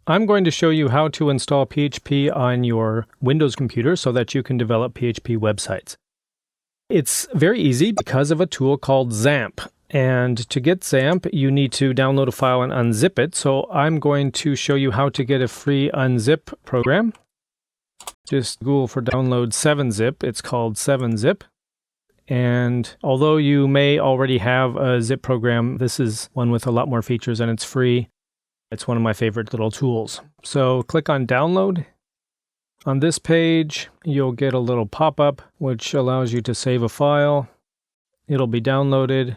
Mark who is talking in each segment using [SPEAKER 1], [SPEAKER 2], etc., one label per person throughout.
[SPEAKER 1] I'm going to show you how to install PHP on your Windows computer so that you can develop PHP websites. It's very easy because of a tool called XAMPP. And to get XAMPP, you need to download a file and unzip it. So I'm going to show you how to get a free unzip program. Just Google for download 7-zip. It's called 7-zip. And although you may already have a zip program, this is one with a lot more features and it's free. It's one of my favorite little tools. So click on download. On this page, you'll get a little pop-up which allows you to save a file. It'll be downloaded.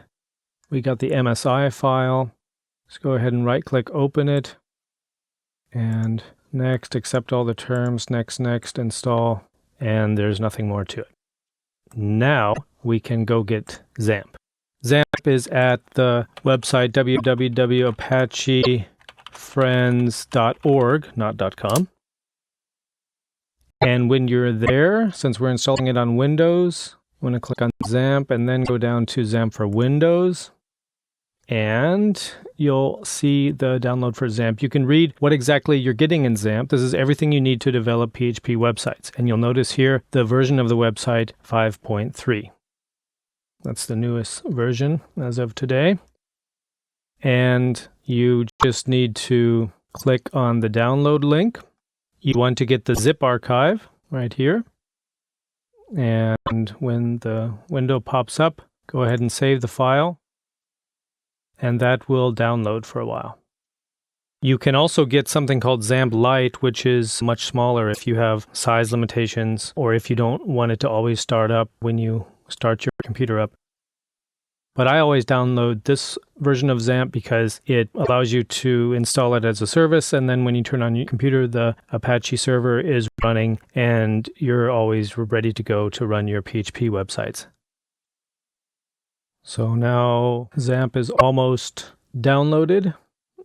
[SPEAKER 1] We got the MSI file. Let's go ahead and right-click, open it. And next, accept all the terms. Next, install. And there's nothing more to it. Now we can go get XAMPP. XAMPP is at the website www.apachefriends.org, not .com. And when you're there, since we're installing it on Windows, I'm going to click on XAMPP and then go down to XAMPP for Windows. And you'll see the download for XAMPP. You can read what exactly you're getting in XAMPP. This is everything you need to develop PHP websites. And you'll notice here the version of the website 5.3. That's the newest version as of today. And you just need to click on the download link. You want to get the zip archive right here. And when the window pops up, go ahead and save the file. And that will download for a while. You can also get something called XAMPP Lite, which is much smaller if you have size limitations or if you don't want it to always start up when you start your computer up. But I always download this version of XAMPP because it allows you to install it as a service, and then when you turn on your computer, the Apache server is running, and you're always ready to go to run your PHP websites. So now XAMPP is almost downloaded.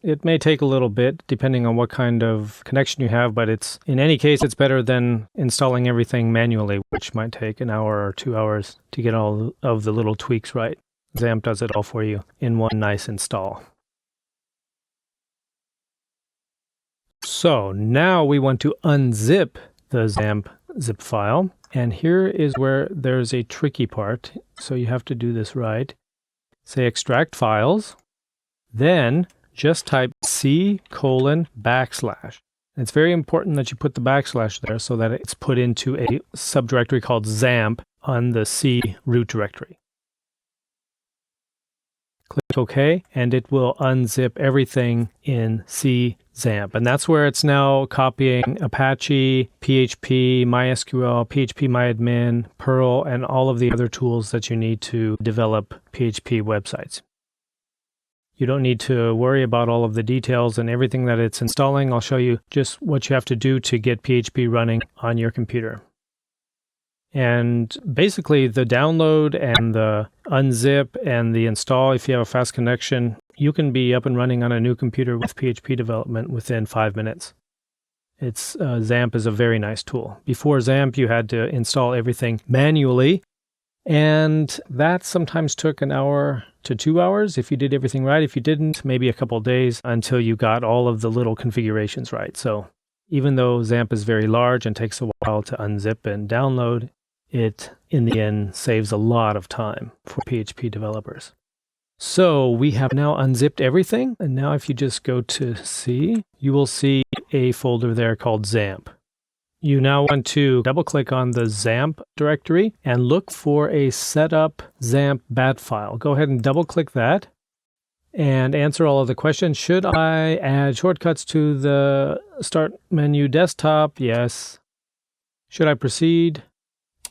[SPEAKER 1] It may take a little bit depending on what kind of connection you have, but in any case, it's better than installing everything manually, which might take an hour or 2 hours to get all of the little tweaks right. XAMPP does it all for you in one nice install. So now we want to unzip the XAMPP zip file. And here is where there's a tricky part. So you have to do this right. Say extract files. Then just type C:\\. It's very important that you put the backslash there so that it's put into a subdirectory called XAMPP on the C root directory. Click OK, and it will unzip everything in XAMPP. And that's where it's now copying Apache, PHP, MySQL, PHPMyAdmin, Perl, and all of the other tools that you need to develop PHP websites. You don't need to worry about all of the details and everything that it's installing. I'll show you just what you have to do to get PHP running on your computer. And basically the download and the unzip and the install, if you have a fast connection, you can be up and running on a new computer with PHP development within 5 minutes. XAMPP is a very nice tool. Before XAMPP, you had to install everything manually, and that sometimes took an hour to 2 hours if you did everything right. If you didn't, maybe a couple of days until you got all of the little configurations right. So even though XAMPP is very large and takes a while to unzip and download, it, in the end, saves a lot of time for PHP developers. So we have now unzipped everything. And now if you just go to C, you will see a folder there called XAMPP. You now want to double-click on the XAMPP directory and look for a setup XAMPP bat file. Go ahead and double-click that and answer all of the questions. Should I add shortcuts to the Start menu desktop? Yes. Should I proceed?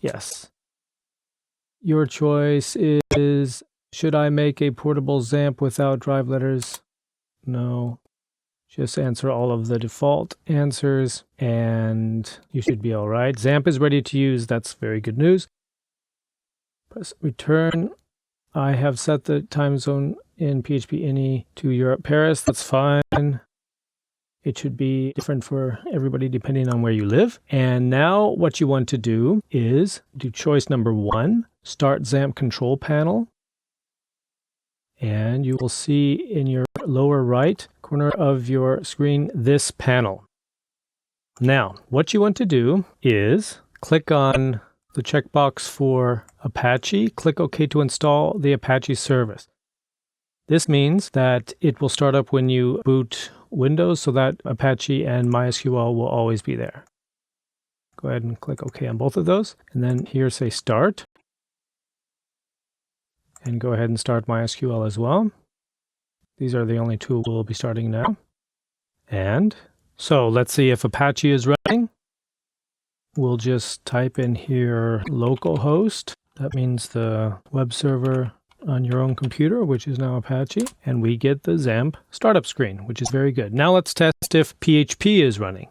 [SPEAKER 1] Yes. Your choice is, should I make a portable XAMPP without drive letters? No. Just answer all of the default answers and you should be all right. XAMPP is ready to use. That's very good news. Press return. I have set the time zone in PHP INI to Europe, Paris. That's fine. It should be different for everybody depending on where you live. And now what you want to do is do choice number 1, start XAMPP control panel. And you will see in your lower right corner of your screen this panel. Now, what you want to do is click on the checkbox for Apache, click OK to install the Apache service. This means that it will start up when you boot Windows so that Apache and MySQL will always be there. Go ahead and click OK on both of those. And then here say Start. And go ahead and start MySQL as well. These are the only two we'll be starting now. And so let's see if Apache is running. We'll just type in here localhost. That means the web server on your own computer, which is now Apache. And we get the XAMPP startup screen, which is very good. Now let's test if PHP is running.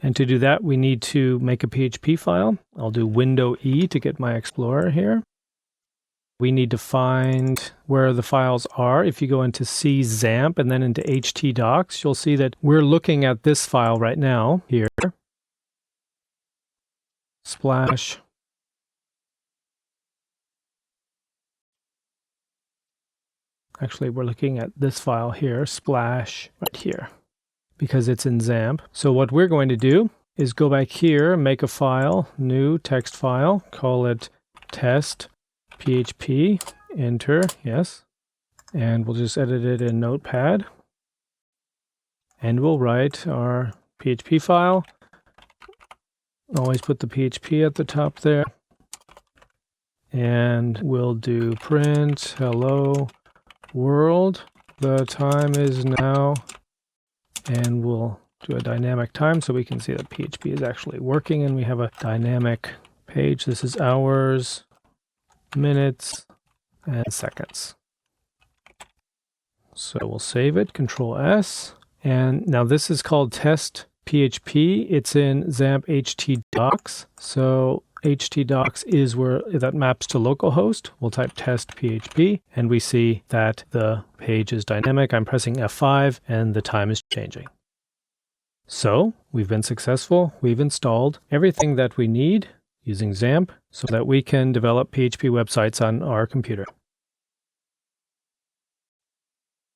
[SPEAKER 1] And to do that, we need to make a PHP file. I'll do Window E to get my Explorer here. We need to find where the files are. If you go into XAMPP and then into htdocs, you'll see that we're looking at this file right now here. Splash. Actually, we're looking at this file here, splash, right here, because it's in XAMPP. So what we're going to do is go back here, make a file, new text file, call it test. PHP, enter, yes, and we'll just edit it in Notepad, and we'll write our PHP file. Always put the PHP at the top there, and we'll do print hello world, the time is now, and we'll do a dynamic time so we can see that PHP is actually working, and we have a dynamic page. This is hours, minutes, and seconds. So we'll save it, Control S. And now this is called test PHP. It's in XAMPP htdocs. So htdocs is where that maps to localhost. We'll type test PHP and we see that the page is dynamic. I'm pressing F5 and the time is changing. So we've been successful. We've installed everything that we need using XAMPP so that we can develop PHP websites on our computer.